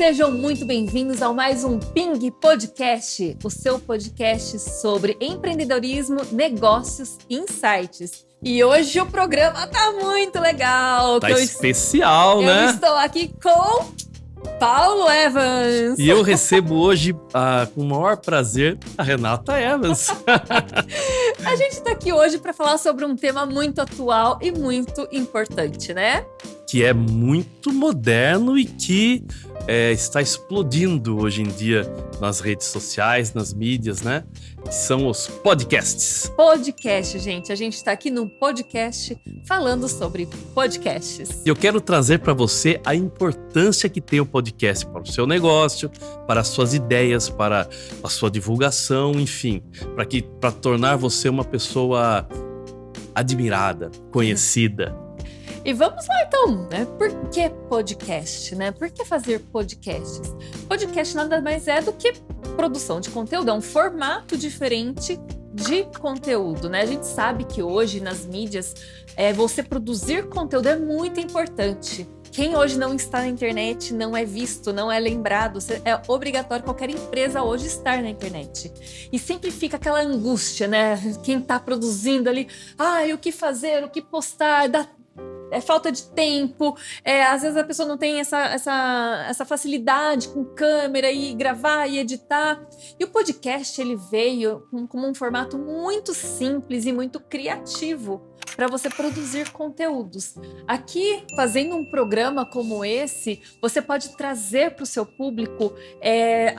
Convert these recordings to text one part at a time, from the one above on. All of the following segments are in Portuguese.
Sejam muito bem-vindos ao mais um Ping Podcast, o seu podcast sobre empreendedorismo, negócios e insights. E hoje o programa tá muito legal. Tá especial, né? Eu estou aqui com Paulo Evans. E eu recebo hoje, com o maior prazer, a Renata Evans. A gente tá aqui hoje para falar sobre um tema muito atual e muito importante, né? Que é muito moderno e que está explodindo hoje em dia nas redes sociais, nas mídias, né? Que são os podcasts. Podcast, gente. A gente está aqui num podcast falando sobre podcasts. E eu quero trazer para você a importância que tem o podcast para o seu negócio, para as suas ideias, para a sua divulgação, enfim, para tornar você uma pessoa admirada, conhecida. E vamos lá então, né? Por que podcast, né? Por que fazer podcasts? Podcast nada mais é do que produção de conteúdo, é um formato diferente de conteúdo, né? A gente sabe que hoje nas mídias, você produzir conteúdo é muito importante. Quem hoje não está na internet não é visto, não é lembrado. É obrigatório qualquer empresa hoje estar na internet. E sempre fica aquela angústia, né? Quem está produzindo ali, o que fazer, o que postar, é falta de tempo, às vezes a pessoa não tem essa facilidade com câmera e gravar e editar. E o podcast, ele veio como um formato muito simples e muito criativo para você produzir conteúdos. Aqui, fazendo um programa como esse, você pode trazer para o seu público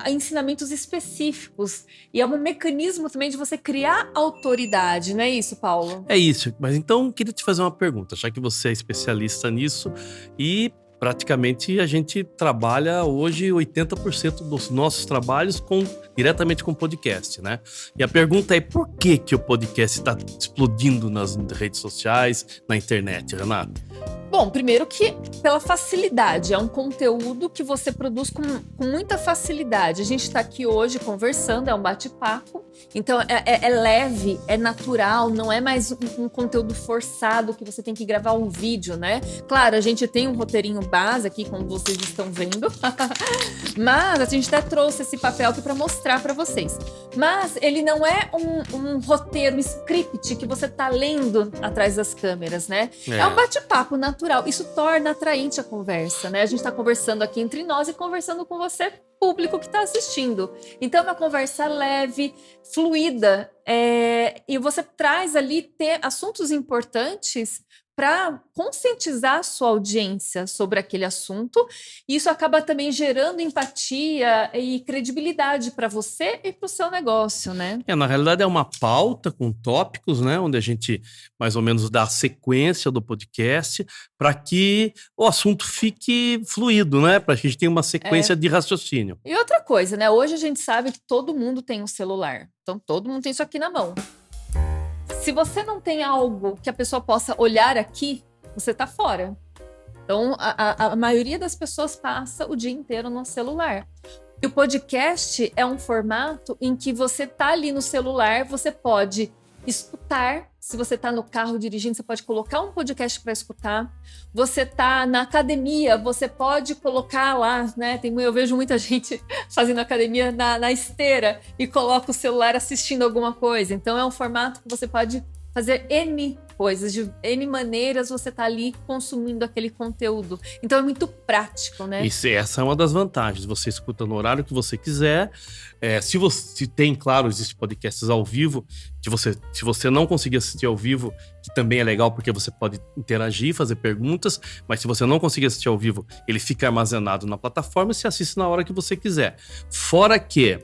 ensinamentos específicos. E é um mecanismo também de você criar autoridade, não é isso, Paulo? É isso, mas então eu queria te fazer uma pergunta, já que você é especialista nisso e praticamente a gente trabalha hoje 80% dos nossos trabalhos diretamente com podcast, né? E a pergunta é por que o podcast está explodindo nas redes sociais, na internet, Renata? Bom, primeiro que pela facilidade, é um conteúdo que você produz com muita facilidade. A gente está aqui hoje conversando, é um bate-papo, então é leve, é natural, não é mais um conteúdo forçado que você tem que gravar um vídeo, né? Claro, a gente tem um roteirinho base aqui, como vocês estão vendo, mas a gente até trouxe esse papel aqui para mostrar para vocês. Mas ele não é um roteiro, um script que você está lendo atrás das câmeras, né? É um bate-papo natural. Isso torna atraente a conversa, né? A gente está conversando aqui entre nós e conversando com você, público que está assistindo. Então, é uma conversa leve, fluida, e você traz ali assuntos importantes para conscientizar a sua audiência sobre aquele assunto. E isso acaba também gerando empatia e credibilidade para você e para o seu negócio, né? Na realidade é uma pauta com tópicos, né? Onde a gente mais ou menos dá a sequência do podcast para que o assunto fique fluido, né? Para que a gente tenha uma sequência de raciocínio. E outra coisa, né? Hoje a gente sabe que todo mundo tem um celular. Então todo mundo tem isso aqui na mão. Se você não tem algo que a pessoa possa olhar aqui, você tá fora. Então, a maioria das pessoas passa o dia inteiro no celular. E o podcast é um formato em que você tá ali no celular, você pode escutar. Se você tá no carro dirigindo, você pode colocar um podcast para escutar. Você tá na academia, você pode colocar lá, né? Eu vejo muita gente fazendo academia na esteira e coloca o celular assistindo alguma coisa. Então é um formato que você pode fazer N coisas, de N maneiras você tá ali consumindo aquele conteúdo. Então é muito prático, né? Essa é uma das vantagens. Você escuta no horário que você quiser. Se tem, claro, existem podcasts ao vivo, se você não conseguir assistir ao vivo, que também é legal porque você pode interagir, fazer perguntas, mas se você não conseguir assistir ao vivo, ele fica armazenado na plataforma e você assiste na hora que você quiser. Fora que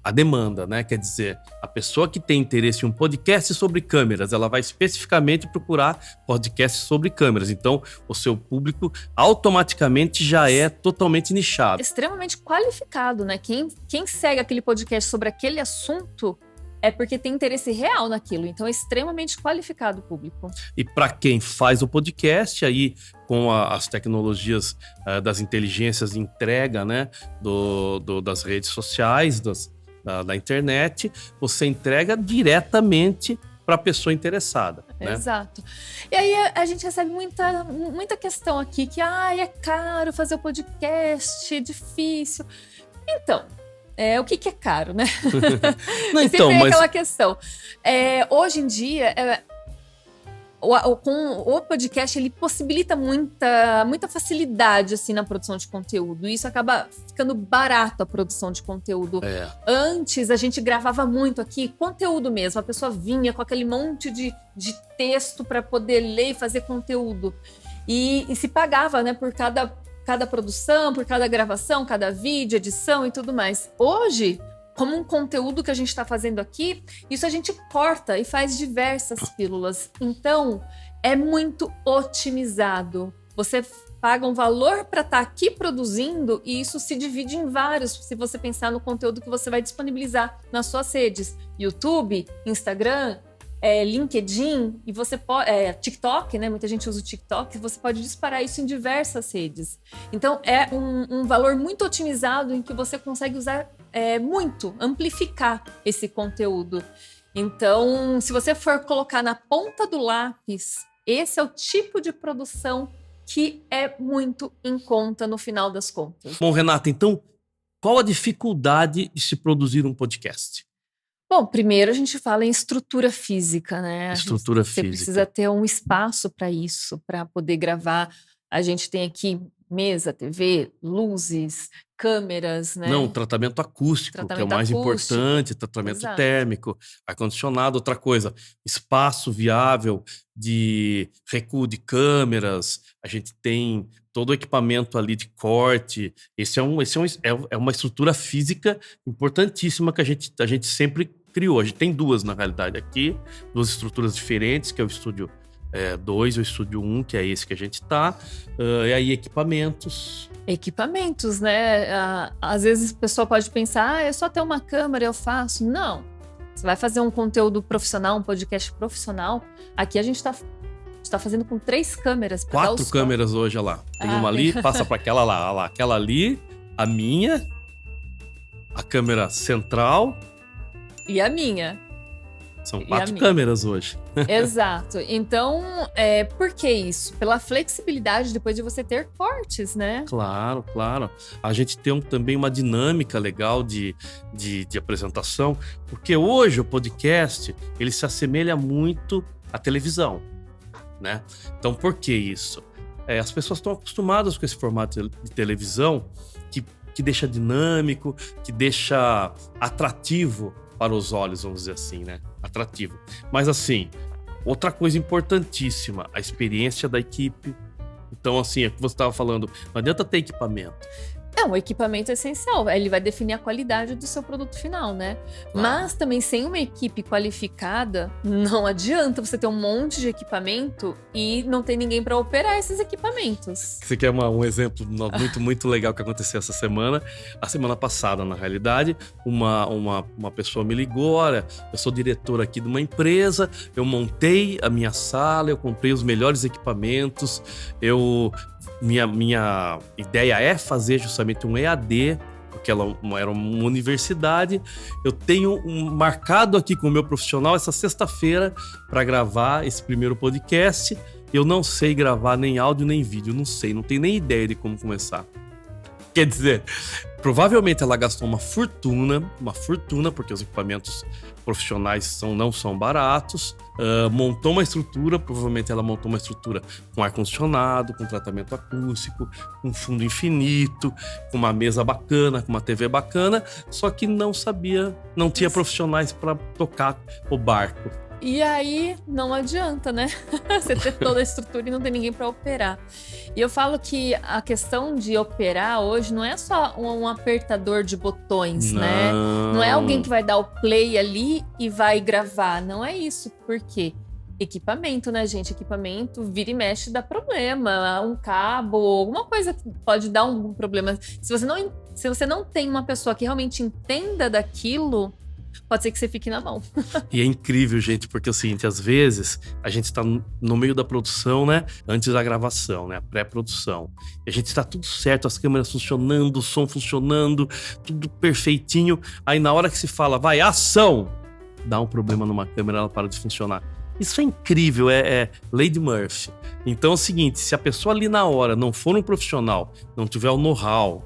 a demanda, né? Quer dizer, a pessoa que tem interesse em um podcast sobre câmeras, ela vai especificamente procurar podcasts sobre câmeras. Então, o seu público automaticamente já é totalmente nichado. Extremamente qualificado, né? Quem segue aquele podcast sobre aquele assunto é porque tem interesse real naquilo. Então, é extremamente qualificado o público. E para quem faz o podcast, aí com as tecnologias das inteligências de entrega, né, das redes sociais, da internet, você entrega diretamente para a pessoa interessada. né? Exato. E aí a gente recebe muita questão aqui que é caro fazer o podcast, é difícil. Então, o que é caro, né? Não, Sempre então, tem mas aquela questão. Hoje em dia, com o podcast, ele possibilita muita facilidade assim, na produção de conteúdo. E isso acaba ficando barato, a produção de conteúdo. Antes, a gente gravava muito aqui, conteúdo mesmo. A pessoa vinha com aquele monte de texto para poder ler e fazer conteúdo. E se pagava, né, por cada produção, por cada gravação, cada vídeo, edição e tudo mais. Hoje, como um conteúdo que a gente está fazendo aqui, isso a gente corta e faz diversas pílulas. Então, é muito otimizado. Você paga um valor para estar aqui produzindo e isso se divide em vários, se você pensar no conteúdo que você vai disponibilizar nas suas redes. YouTube, Instagram, LinkedIn, e você pode, TikTok, né? Muita gente usa o TikTok, você pode disparar isso em diversas redes. Então, é um valor muito otimizado em que você consegue usar amplificar esse conteúdo. Então, se você for colocar na ponta do lápis, esse é o tipo de produção que é muito em conta no final das contas. Bom, Renata, então, qual a dificuldade de se produzir um podcast? Bom, primeiro a gente fala em estrutura física, né? Estrutura Você física. precisa ter um espaço para isso, para poder gravar. A gente tem aqui mesa, TV, luzes, câmeras, né? Não, tratamento acústico, que é o mais importante, tratamento térmico, ar-condicionado, outra coisa, espaço viável de recuo de câmeras, a gente tem todo o equipamento ali de corte, é uma estrutura física importantíssima que a gente sempre criou. A gente tem duas, na realidade, aqui, duas estruturas diferentes, que é o estúdio 2 e o estúdio 1, que é esse que a gente tá, e aí equipamentos, né? Às vezes a pessoa pode pensar, é só ter uma câmera, eu faço. Não. Você vai fazer um conteúdo profissional, um podcast profissional. Aqui a gente tá fazendo com 3 câmeras. 4 câmeras hoje, olha lá. Tem uma ali, passa para aquela lá, olha lá. Aquela ali, a minha, a câmera central. E a minha. São 4 câmeras hoje. Exato. Então, por que isso? Pela flexibilidade depois de você ter cortes, né? Claro, claro. A gente tem também uma dinâmica legal de apresentação, porque hoje o podcast, ele se assemelha muito à televisão, né? Então, por que isso? As pessoas estão acostumadas com esse formato de televisão que deixa dinâmico, que deixa atrativo para os olhos, vamos dizer assim, né? Atrativo. Mas assim, outra coisa importantíssima, a experiência da equipe. Então, assim, é o que você estava falando, não adianta ter equipamento. O equipamento é essencial, ele vai definir a qualidade do seu produto final, né? Claro. Mas também sem uma equipe qualificada, não adianta você ter um monte de equipamento e não ter ninguém para operar esses equipamentos. Você quer um exemplo muito, muito legal que aconteceu essa semana? A semana passada, na realidade, uma pessoa me ligou, olha, eu sou diretor aqui de uma empresa, eu montei a minha sala, eu comprei os melhores equipamentos, minha ideia é fazer justamente um EAD, porque ela era uma universidade. Eu tenho marcado aqui com o meu profissional essa sexta-feira para gravar esse primeiro podcast. Eu não sei gravar nem áudio nem vídeo, não tenho nem ideia de como começar. Quer dizer, provavelmente ela gastou uma fortuna, porque os equipamentos profissionais não são baratos, montou uma estrutura, provavelmente ela montou uma estrutura com ar-condicionado, com tratamento acústico, com fundo infinito, com uma mesa bacana, com uma TV bacana, só que não tinha profissionais para tocar o barco. E aí, não adianta, né? Você ter toda a estrutura e não ter ninguém para operar. E eu falo que a questão de operar hoje não é só um apertador de botões, né? Não é alguém que vai dar o play ali e vai gravar. Não é isso. Por quê? Equipamento, né, gente? Equipamento vira e mexe dá problema. Um cabo, alguma coisa pode dar um problema. Se você não tem uma pessoa que realmente entenda daquilo, pode ser que você fique na mão. E é incrível, gente, porque é o seguinte, às vezes a gente está no meio da produção, né? Antes da gravação, né? A pré-produção. E a gente está tudo certo, as câmeras funcionando, o som funcionando, tudo perfeitinho. Aí na hora que se fala, vai, ação! dá um problema numa câmera, ela para de funcionar. Isso é incrível, é Lady Murphy. Então é o seguinte, se a pessoa ali na hora não for um profissional, não tiver o know-how,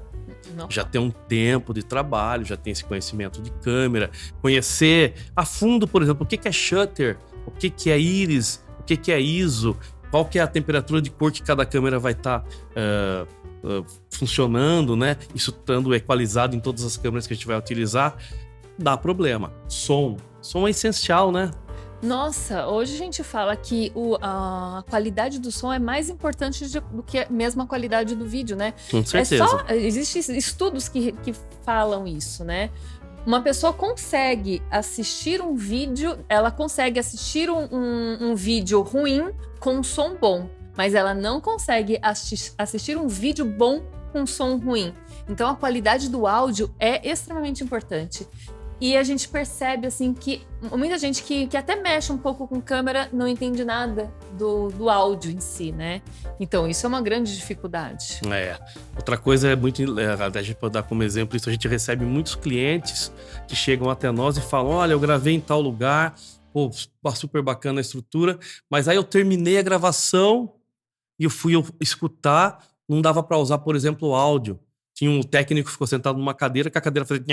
já tem um tempo de trabalho, já tem esse conhecimento de câmera, conhecer a fundo, por exemplo, o que é shutter, o que é íris, o que é ISO, qual que é a temperatura de cor que cada câmera vai estar funcionando, né? Isso estando equalizado em todas as câmeras que a gente vai utilizar, dá problema. Som é essencial, né? Nossa, hoje a gente fala que a qualidade do som é mais importante do que mesmo a qualidade do vídeo, né? Com certeza. Existem estudos que falam isso, né? Uma pessoa consegue assistir um vídeo, ela consegue assistir um vídeo ruim com um som bom, mas ela não consegue assistir um vídeo bom com som ruim. Então a qualidade do áudio é extremamente importante. E a gente percebe, assim, que muita gente que até mexe um pouco com câmera não entende nada do áudio em si, né? Então, isso é uma grande dificuldade. Outra coisa a gente pode dar como exemplo isso, a gente recebe muitos clientes que chegam até nós e falam, olha, eu gravei em tal lugar, pô, super bacana a estrutura, mas aí eu terminei a gravação e eu fui escutar, não dava para usar, por exemplo, o áudio. Tinha um técnico que ficou sentado numa cadeira, que a cadeira fazia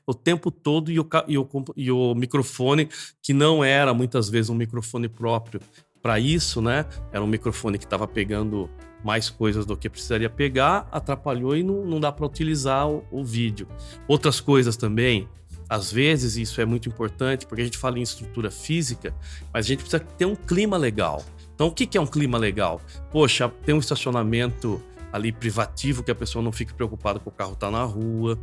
o tempo todo e o microfone, que não era muitas vezes um microfone próprio para isso, né? Era um microfone que estava pegando mais coisas do que precisaria pegar, atrapalhou e não dá para utilizar o vídeo. Outras coisas também, às vezes isso é muito importante, porque a gente fala em estrutura física, mas a gente precisa ter um clima legal. Então o que é um clima legal? Poxa, tem um estacionamento ali privativo, que a pessoa não fique preocupada que o carro tá na rua,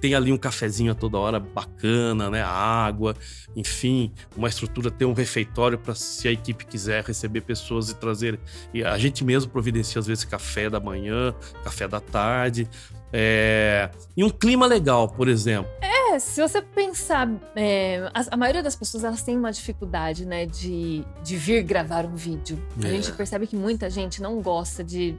tem ali um cafezinho a toda hora bacana, né, água, enfim, uma estrutura, ter um refeitório para se a equipe quiser receber pessoas e trazer, e a gente mesmo providencia às vezes café da manhã, café da tarde, e um clima legal, por exemplo. Se você pensar, a maioria das pessoas elas têm uma dificuldade, né, de vir gravar um vídeo. A gente percebe que muita gente não gosta de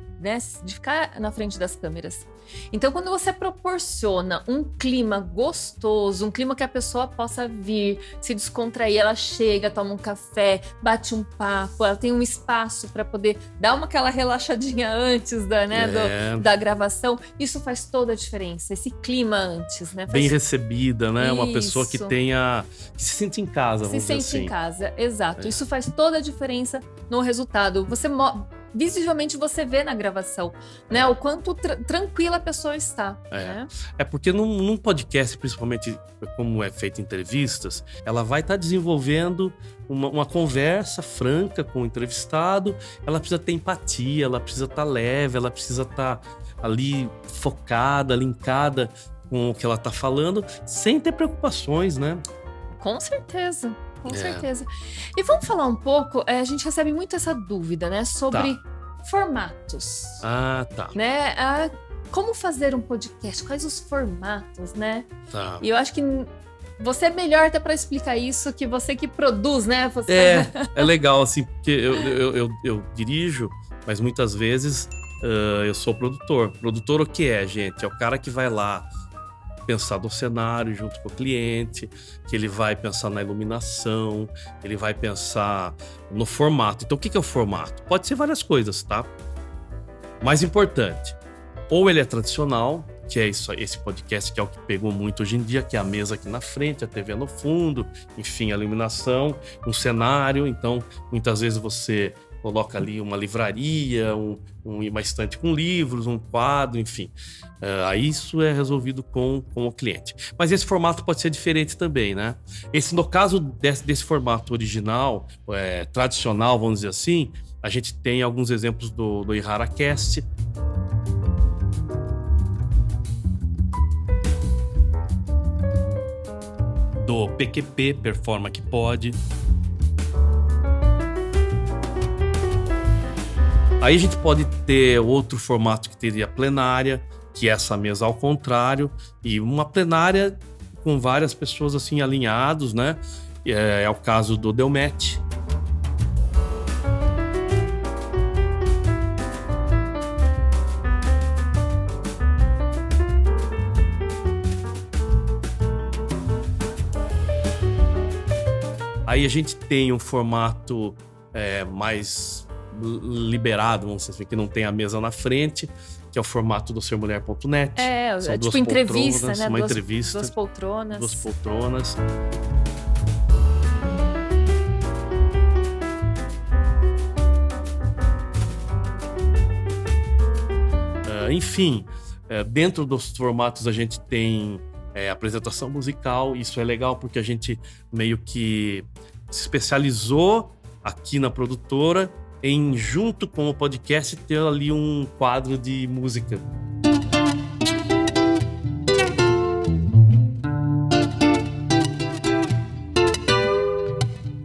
ficar na frente das câmeras. Então, quando você proporciona um clima gostoso, um clima que a pessoa possa vir, se descontrair, ela chega, toma um café, bate um papo, ela tem um espaço para poder dar aquela relaxadinha antes da gravação, isso faz toda a diferença, esse clima antes, né? Bem recebida, né? Uma pessoa que se sente em casa, vamos dizer assim. Se sente em casa, exato. Isso faz toda a diferença no resultado. Visivelmente você vê na gravação, né? O quanto tranquila a pessoa está. Né? Porque num podcast, principalmente como é feito entrevistas, ela vai estar desenvolvendo uma conversa franca com o entrevistado, ela precisa ter empatia, ela precisa estar leve, ela precisa estar ali focada, linkada com o que ela está falando, sem ter preocupações, né? Com certeza. Com certeza. E vamos falar um pouco, a gente recebe muito essa dúvida, né? Sobre formatos. Tá. Né? Como fazer um podcast? Quais os formatos, né? Tá. E eu acho que você é melhor até para explicar isso, que você que produz, né? Você... É legal, assim, porque eu dirijo, mas muitas vezes eu sou produtor. Produtor o que é, gente? É o cara que vai lá pensar no cenário junto com o cliente, que ele vai pensar na iluminação, ele vai pensar no formato. Então, o que é o formato? Pode ser várias coisas, tá? Mais importante, ou ele é tradicional, que é esse podcast que é o que pegou muito hoje em dia, que é a mesa aqui na frente, a TV no fundo, enfim, a iluminação, um cenário. Então, muitas vezes você coloca ali uma livraria, uma estante com livros, um quadro, enfim. Aí isso é resolvido com o cliente. Mas esse formato pode ser diferente também, né? No caso desse formato original, tradicional, vamos dizer assim, a gente tem alguns exemplos do IharaCast. Do PQP, Performa que Pode. Aí a gente pode ter outro formato que teria plenária, que é essa mesa ao contrário, e uma plenária com várias pessoas assim alinhados, né? É o caso do Delmet. Aí a gente tem um formato mais liberado, vamos dizer assim, que não tem a mesa na frente, que é o formato do sermulher.net. São tipo entrevista, né? Uma entrevista. Duas poltronas. Duas poltronas. Enfim, dentro dos formatos a gente tem apresentação musical. Isso é legal porque a gente meio que se especializou aqui na produtora em, junto com o podcast, ter ali um quadro de música.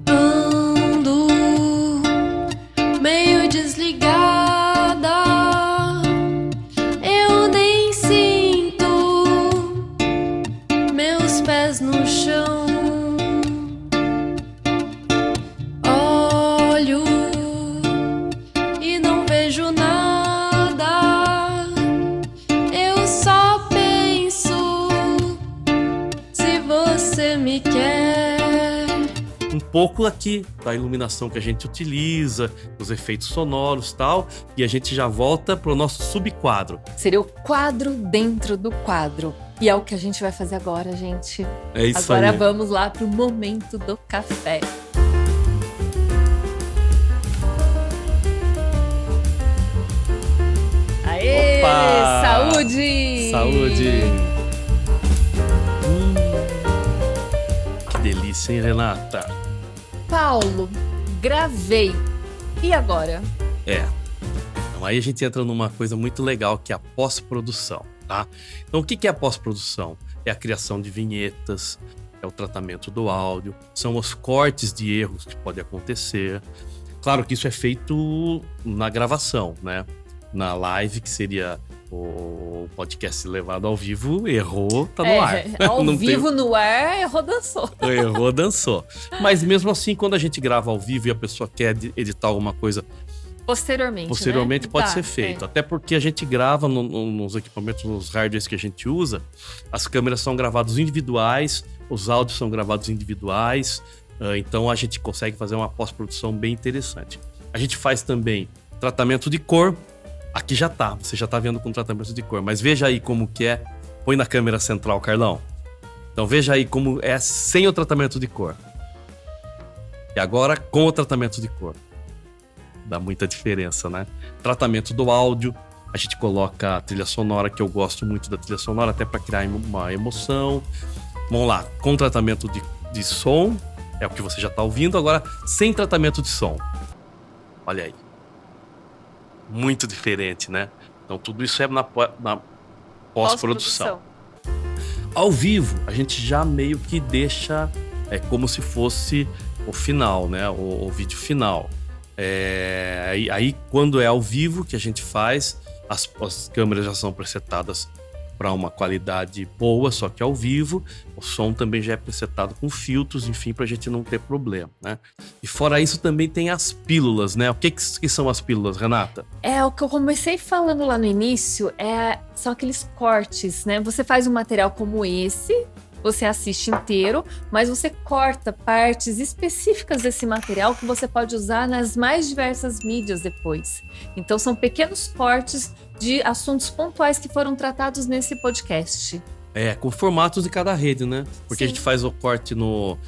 Ando meio desligada, eu nem sinto meus pés no chão. Olho e não vejo nada, eu só penso se você me quer. Um pouco aqui da iluminação que a gente utiliza, dos efeitos sonoros e tal, e a gente já volta pro nosso subquadro. Seria o quadro dentro do quadro. E é o que a gente vai fazer agora, gente. É isso Agora aí. vamos lá pro momento do café. Aê! Opa! Saúde! Saúde! Que delícia, hein, Renata? Paulo, gravei. E agora? Então aí a gente entra numa coisa muito legal, que é a pós-produção, tá? Então o que é a pós-produção? É a criação de vinhetas, é o tratamento do áudio, são os cortes de erros que podem acontecer. Claro que isso é feito na gravação, né? Na live, que seria o podcast levado ao vivo, errou, tá no ar. Ao Não vivo no ar, errou, dançou. Errou, dançou. Mas mesmo assim, quando a gente grava ao vivo e a pessoa quer editar alguma coisa Posteriormente, né? pode ser feito. Até porque a gente grava nos equipamentos, nos hardwares que a gente usa, as câmeras são gravadas individuais, os áudios são gravados individuais, então a gente consegue fazer uma pós-produção bem interessante. A gente faz também tratamento de cor. Aqui você já tá vendo com tratamento de cor, mas veja aí como que é. Põe na câmera central, Carlão. Então veja aí como é sem o tratamento de cor. E agora com o tratamento de cor. Dá muita diferença, né? Tratamento do áudio. A gente coloca a trilha sonora, que eu gosto muito da trilha sonora, até para criar uma emoção. Vamos lá, com tratamento de som, é o que você já tá ouvindo. Agora, sem tratamento de som. Olha aí. Muito diferente, né? Então tudo isso é na pós-produção. Ao vivo, a gente já meio que deixa como se fosse o final, né? O vídeo final. Aí, quando é ao vivo que a gente faz, as câmeras já são presetadas para uma qualidade boa, só que ao vivo o som também já é presetado com filtros, enfim, para a gente não ter problema, né? E fora isso também tem as pílulas, né? O que são as pílulas, Renata? O que eu comecei falando lá no início, são aqueles cortes, né? Você faz um material como esse, você assiste inteiro, mas você corta partes específicas desse material que você pode usar nas mais diversas mídias depois. Então são pequenos cortes de assuntos pontuais que foram tratados nesse podcast. Com formatos de cada rede, né? Porque Sim. a gente faz o corte no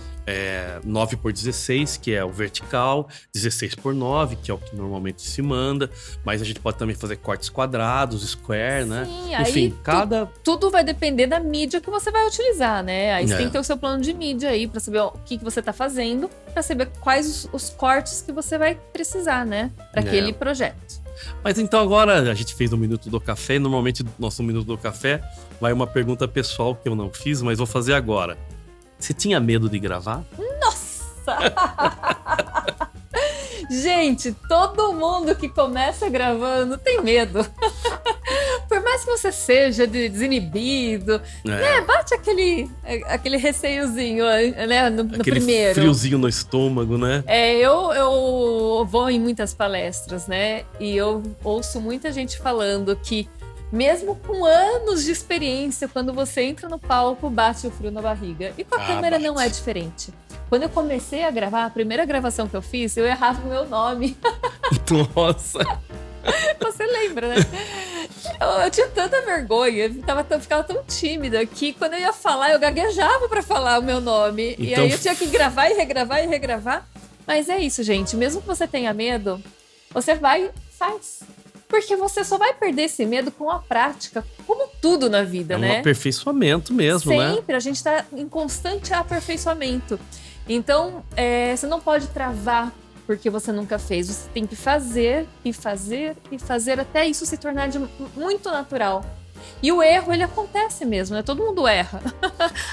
9x16, que é o vertical, 16x9, que é o que normalmente se manda, mas a gente pode também fazer cortes quadrados, square, né? Sim, Enfim, aí tudo vai depender da mídia que você vai utilizar, né? Aí você tem que ter o seu plano de mídia aí pra saber o que você tá fazendo, pra saber quais os cortes que você vai precisar, né? Pra aquele projeto. Mas então agora a gente fez o Minuto do Café, e normalmente no nosso Minuto do Café vai uma pergunta pessoal que eu não fiz, mas vou fazer agora. Você tinha medo de gravar? Nossa! Gente, todo mundo que começa gravando tem medo. Por mais que você seja desinibido, né? Bate aquele receiozinho, né? No primeiro. Aquele friozinho no estômago, né? Eu vou em muitas palestras, né? E eu ouço muita gente falando que mesmo com anos de experiência, quando você entra no palco, bate o frio na barriga. E com a câmera não é diferente. Quando eu comecei a gravar, a primeira gravação que eu fiz, eu errava o meu nome. Nossa. Você lembra, né? Eu tinha tanta vergonha, eu ficava tão tímida que quando eu ia falar, eu gaguejava pra falar o meu nome. E Então- aí eu tinha que gravar e regravar e regravar. Mas é isso, gente. Mesmo que você tenha medo, você vai e faz. Porque você só vai perder esse medo com a prática, como tudo na vida, É um né? aperfeiçoamento mesmo, né? Sempre, a gente tá em constante aperfeiçoamento. Então, você não pode travar porque você nunca fez. Você tem que fazer e fazer e fazer até isso se tornar muito natural. E o erro, ele acontece mesmo, né? Todo mundo erra.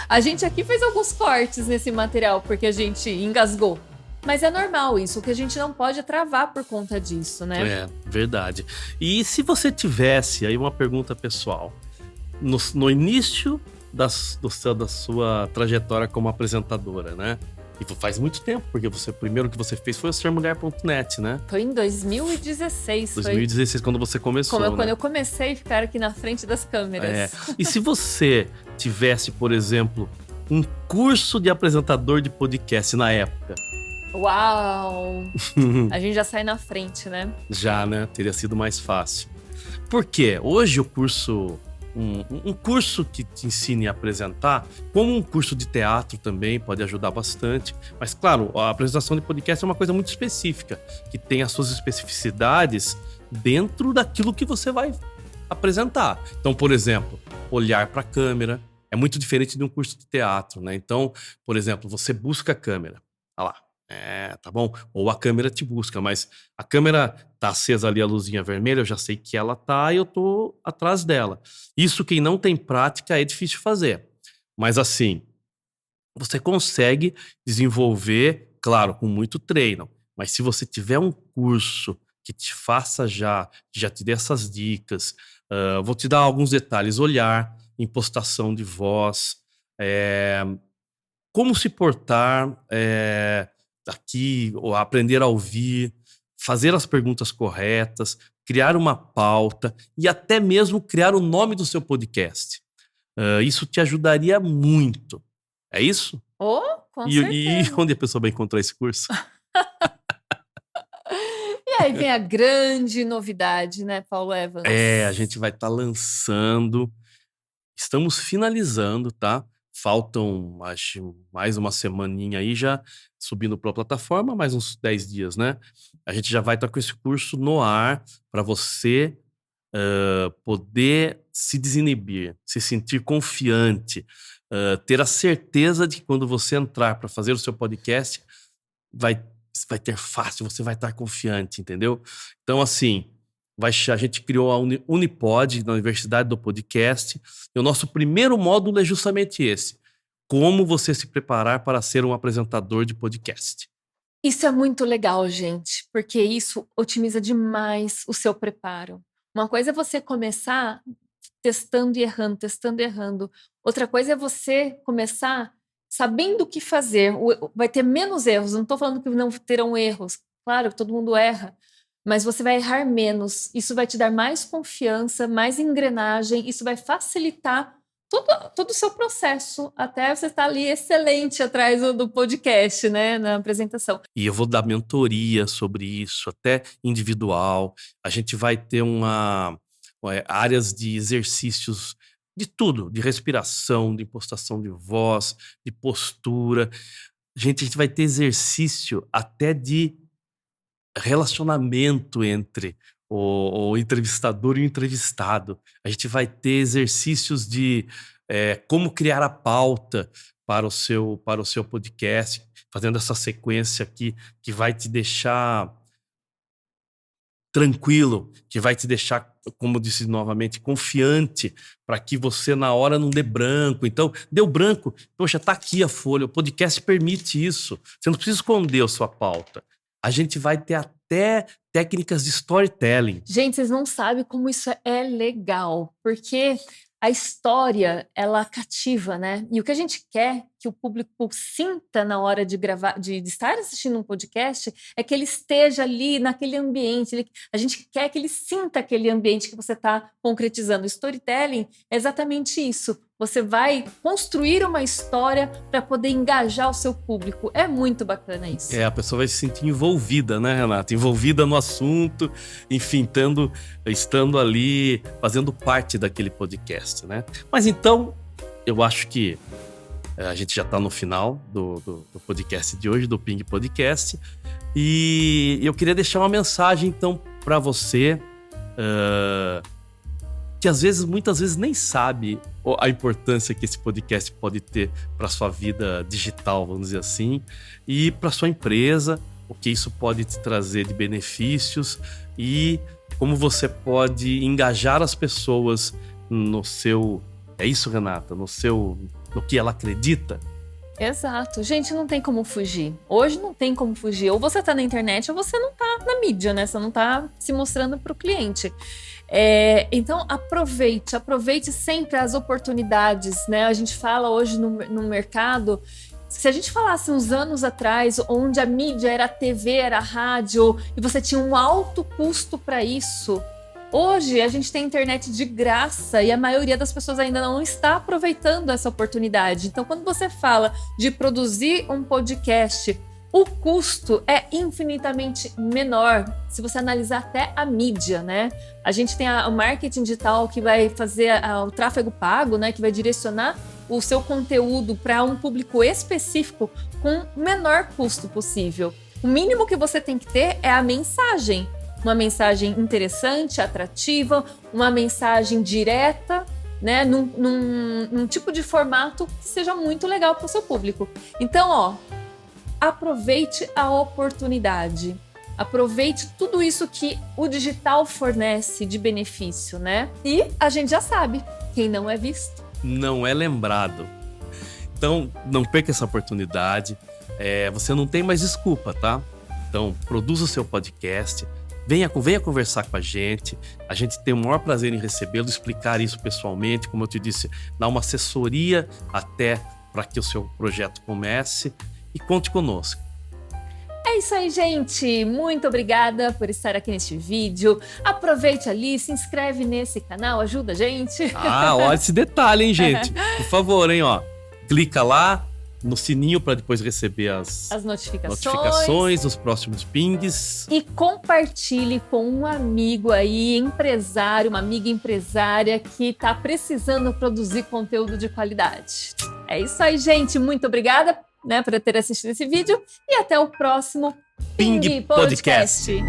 A gente aqui fez alguns cortes nesse material porque a gente engasgou. Mas é normal isso, o que a gente não pode é travar por conta disso, né? É, verdade. E se você tivesse aí uma pergunta pessoal, no início da sua trajetória como apresentadora, né? E faz muito tempo, porque o primeiro que você fez foi o sermulher.net, né? Foi em 2016. 2016, quando você começou, Quando né? eu comecei a ficar aqui na frente das câmeras. É. E se você tivesse, por exemplo, um curso de apresentador de podcast na época? Uau! A gente já sai na frente, né? Já, né? Teria sido mais fácil. Por quê? Hoje o curso... Um curso que te ensine a apresentar, como um curso de teatro também pode ajudar bastante. Mas, claro, a apresentação de podcast é uma coisa muito específica, que tem as suas especificidades dentro daquilo que você vai apresentar. Então, por exemplo, olhar para a câmera é muito diferente de um curso de teatro, né? Então, por exemplo, você busca a câmera. Olha lá. Tá bom? Ou a câmera te busca, mas a câmera tá acesa ali a luzinha vermelha, eu já sei que ela tá e eu tô atrás dela. Isso quem não tem prática é difícil fazer. Mas assim, você consegue desenvolver, claro, com muito treino. Mas se você tiver um curso que te faça já te dê essas dicas, vou te dar alguns detalhes. Olhar, impostação de voz, como se portar, aqui, ou aprender a ouvir, fazer as perguntas corretas, criar uma pauta e até mesmo criar o nome do seu podcast. Isso te ajudaria muito. É isso? Oh, com E certeza. onde a pessoa vai encontrar esse curso? E aí vem a grande novidade, né, Paulo Evans? A gente vai estar lançando. Estamos finalizando, tá? Faltam, acho, mais uma semaninha aí já subindo para a plataforma, mais uns 10 dias, né? A gente já vai estar com esse curso no ar para você poder se desinibir, se sentir confiante, ter a certeza de que quando você entrar para fazer o seu podcast, vai ter fácil, você vai estar confiante, entendeu? Então, assim, a gente criou a Unipod, na Universidade do Podcast, e o nosso primeiro módulo é justamente esse: como você se preparar para ser um apresentador de podcast. Isso é muito legal, gente, porque isso otimiza demais o seu preparo. Uma coisa é você começar testando e errando, testando e errando. Outra coisa é você começar sabendo o que fazer. Vai ter menos erros. Não estou falando que não terão erros. Claro que todo mundo erra. Mas você vai errar menos. Isso vai te dar mais confiança, mais engrenagem. Isso vai facilitar todo o seu processo. Até você estar ali excelente atrás do podcast, né? Na apresentação. E eu vou dar mentoria sobre isso, até individual. A gente vai ter áreas de exercícios de tudo, de respiração, de impostação de voz, de postura. A gente vai ter exercício até de relacionamento entre o entrevistador e o entrevistado. A gente vai ter exercícios de como criar a pauta para o seu podcast, fazendo essa sequência aqui que vai te deixar tranquilo, que vai te deixar, como eu disse novamente, confiante, para que você na hora não dê branco. Então, deu branco, poxa, tá aqui a folha, o podcast permite isso. Você não precisa esconder a sua pauta. A gente vai ter até técnicas de storytelling. Gente, vocês não sabem como isso é legal, porque a história, ela cativa, né? E o que a gente quer é que que o público sinta na hora de gravar, de estar assistindo um podcast, é que ele esteja ali naquele ambiente. A gente quer que ele sinta aquele ambiente que você está concretizando. O storytelling é exatamente isso. Você vai construir uma história para poder engajar o seu público. É muito bacana isso. A pessoa vai se sentir envolvida, né, Renata? Envolvida no assunto, enfim, estando ali, fazendo parte daquele podcast, né? Mas então, eu acho que a gente já está no final do podcast de hoje, do Ping Podcast. E eu queria deixar uma mensagem, então, para você, que muitas vezes nem sabe a importância que esse podcast pode ter para sua vida digital, vamos dizer assim, e para sua empresa, o que isso pode te trazer de benefícios e como você pode engajar as pessoas no seu... É isso, Renata? No que ela acredita? Exato. Gente, não tem como fugir. Hoje não tem como fugir. Ou você tá na internet ou você não tá na mídia, né? Você não tá se mostrando pro cliente. Então, aproveite sempre as oportunidades, né? A gente fala hoje no mercado, se a gente falasse uns anos atrás, onde a mídia era a TV, era a rádio, e você tinha um alto custo para isso, hoje a gente tem internet de graça e a maioria das pessoas ainda não está aproveitando essa oportunidade. Então, quando você fala de produzir um podcast, o custo é infinitamente menor, se você analisar até a mídia, né? A gente tem o marketing digital que vai fazer o tráfego pago, né? Que vai direcionar o seu conteúdo para um público específico com o menor custo possível. O mínimo que você tem que ter é a mensagem. Uma mensagem interessante, atrativa, uma mensagem direta, né? Num tipo de formato que seja muito legal para o seu público. Então, aproveite a oportunidade. Aproveite tudo isso que o digital fornece de benefício, né? E a gente já sabe, quem não é visto não é lembrado. Então, não perca essa oportunidade. Você não tem mais desculpa, tá? Então, produza o seu podcast. Venha conversar com a gente tem o maior prazer em recebê-lo, explicar isso pessoalmente, como eu te disse, dar uma assessoria até para que o seu projeto comece e conte conosco. É isso aí, gente. Muito obrigada por estar aqui neste vídeo. Aproveite ali, se inscreve nesse canal, ajuda a gente. Olha esse detalhe, hein, gente? Por favor, hein, clica lá no sininho para depois receber as notificações dos próximos pings. E compartilhe com um amigo aí, empresário, uma amiga empresária que está precisando produzir conteúdo de qualidade. É isso aí, gente. Muito obrigada, né, por ter assistido esse vídeo e até o próximo Ping Podcast.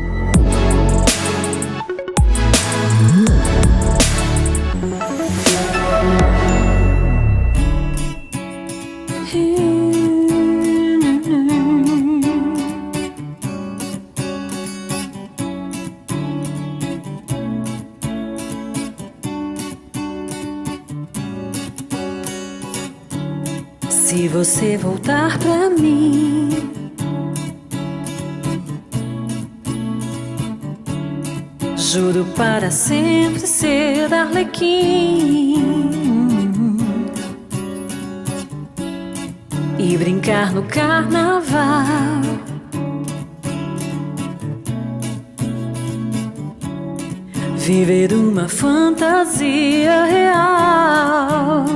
Se você voltar pra mim, juro para sempre ser Arlequim e brincar no carnaval. Viver uma fantasia real.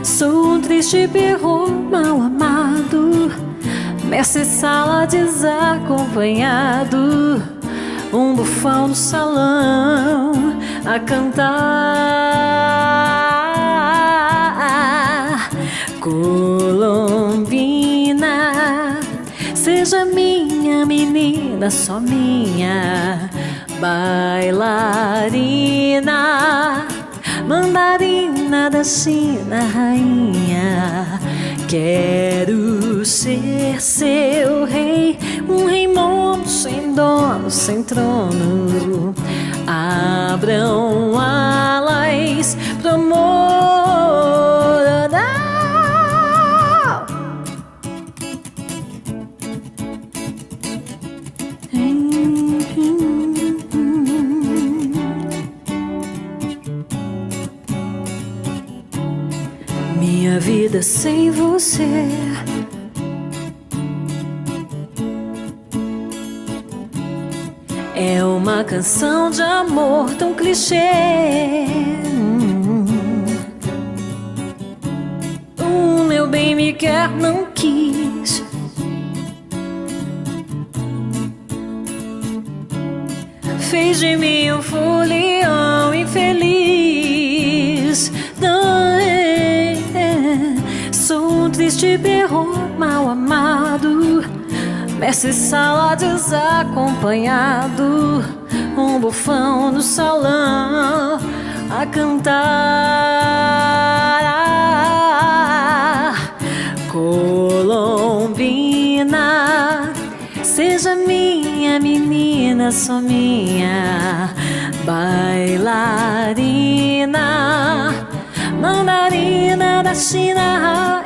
Sou um triste perro mal amado, mestre sala desacompanhado, um bufão no salão a cantar. Colombina, seja minha menina, só minha bailarina, mandarina da China, rainha. Quero ser seu rei, um rei mono sem dono, sem trono. Abram alas pro amor. vida sem você. É uma canção de amor tão clichê. O meu bem me quer, não quis. Fez de mim um folião infeliz. Sou um triste perro mal amado, mestre sala desacompanhado, um bufão no salão a cantar. Colombina, seja minha menina, só minha bailarina, mandarina da China, rainha.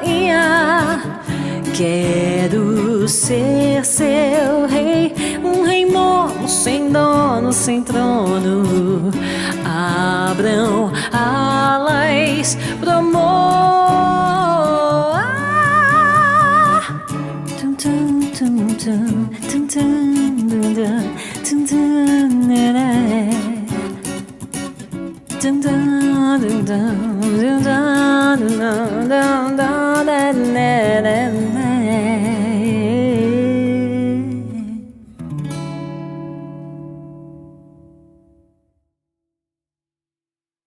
Quero ser seu rei, um rei mono, sem dono, sem trono. Abram alas pro amor. Tum, tum, tum, tum, tum, tum, tum, tum, tum, tum, tum, tum, tum, tum, tum, tum.